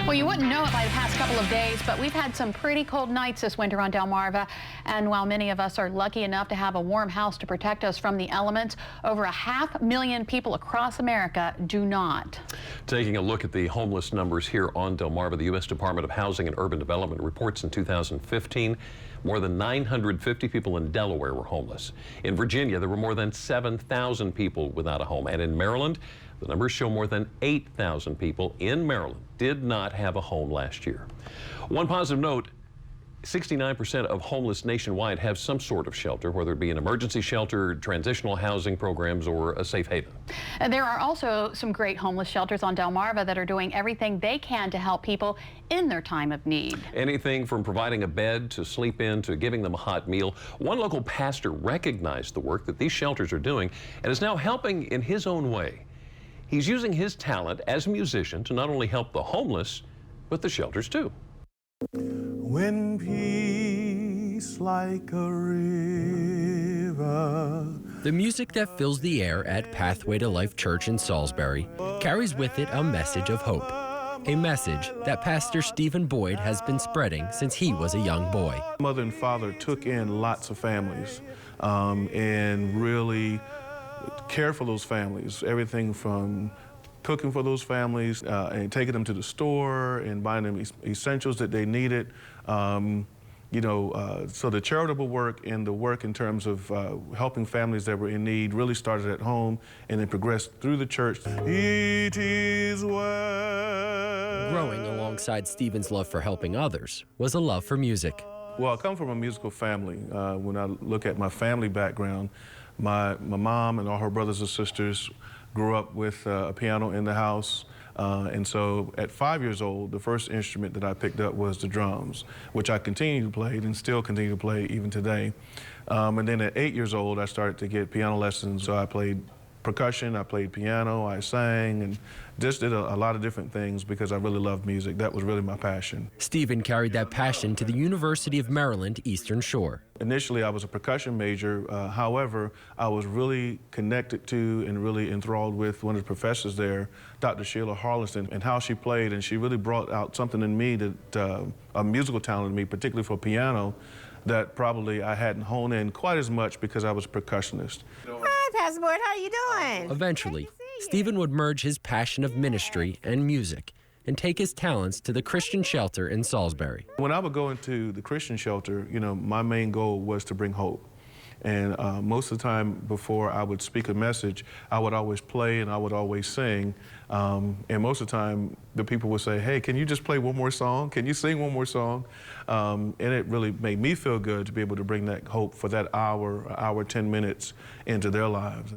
Well, you wouldn't know it by the past couple of days, but we've had some pretty cold nights this winter on Delmarva. And while many of us are lucky enough to have a warm house to protect us from the elements, over 500,000 people across America do not. Taking a look at the homeless numbers here on Delmarva, the U.S. Department of Housing and Urban Development reports in 2015, more than 950 people in Delaware were homeless. In Virginia, there were more than 7,000 people without a home. And in Maryland, the numbers show more than 8,000 people in Maryland did not have a home last year. One positive note, 69% of homeless nationwide have some sort of shelter, whether it be an emergency shelter, transitional housing programs, or a safe haven. And there are also some great homeless shelters on Delmarva that are doing everything they can to help people in their time of need. Anything from providing a bed to sleep in to giving them a hot meal. One local pastor recognized the work that these shelters are doing and is now helping in his own way. He's using his talent as a musician to not only help the homeless, but the shelters too. When peace like a river. The music that fills the air at Pathway to Life Church in Salisbury carries with it a message of hope. A message that Pastor Stephen Boyd has been spreading since he was a young boy. Mother and father took in lots of families and really cared for those families. Everything from cooking for those families and taking them to the store and buying them essentials that they needed. So the charitable work and the work in terms of helping families that were in need really started at home and then progressed through the church. It is well. Growing alongside Stephen's love for helping others was a love for music. Well, I come from a musical family. When I look at my family background, my mom and all her brothers and sisters grew up with a piano in the house. And so at 5 years old, the first instrument that I picked up was the drums, which I continue to play and still continue to play even today. And then at 8 years old, I started to get piano lessons. So I played percussion, I played piano, I sang, and just did a lot of different things because I really loved music. That was really my passion. Stephen carried that passion to the University of Maryland Eastern Shore. Initially, I was a percussion major. However, I was really connected to and really enthralled with one of the professors there, Dr. Sheila Harleston, and how she played. And she really brought out something in me, that a musical talent in me, particularly for piano, that probably I hadn't honed in quite as much because I was a percussionist. Hi, Pastor Boyd, how are you doing? Eventually, Stephen would merge his passion of ministry and music and take his talents to the Christian shelter in Salisbury. When I would go into the Christian shelter, my main goal was to bring hope. And most of the time before I would speak a message, I would always play and I would always sing. And most of the time, the people would say, hey, can you just play one more song? Can you sing one more song? And it really made me feel good to be able to bring that hope for that hour, 10 minutes into their lives.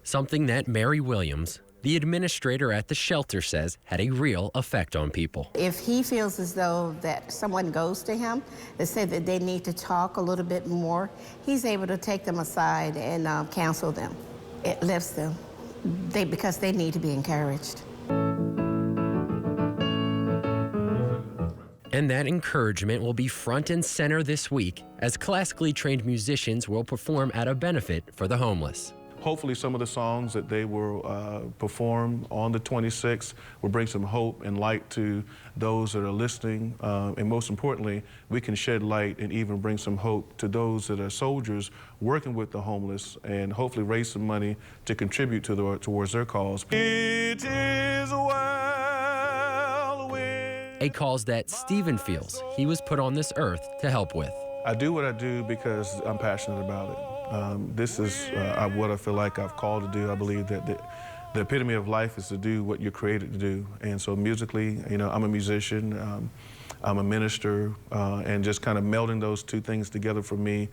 Something that Mary Williams, the administrator at the shelter, says had a real effect on people. If he feels as though that someone goes to him and say that they need to talk a little bit more, he's able to take them aside and counsel them. It lifts them because they need to be encouraged. And that encouragement will be front and center this week as classically trained musicians will perform at a benefit for the homeless. Hopefully some of the songs that they will perform on the 26th will bring some hope and light to those that are listening. And most importantly, we can shed light and even bring some hope to those that are soldiers working with the homeless and hopefully raise some money to contribute towards their cause. It is well with... A cause that Stephen feels he was put on this earth to help with. I do what I do because I'm passionate about it. This is what I feel like I've called to do. I believe that the epitome of life is to do what you're created to do. And so musically, I'm a musician, I'm a minister, and just kind of melding those two things together for me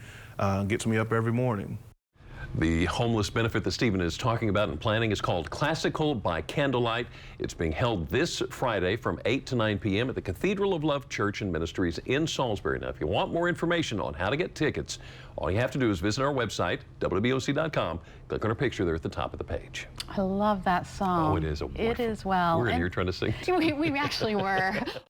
gets me up every morning. The homeless benefit that Stephen is talking about and planning is called Classical by Candlelight. It's being held this Friday from 8 to 9 p.m. at the Cathedral of Love Church and Ministries in Salisbury. Now, if you want more information on how to get tickets, all you have to do is visit our website, WBOC.com, click on our picture there at the top of the page. I love that song. Oh, it is a wonderful. It is well. We're in here trying to sing. We actually were.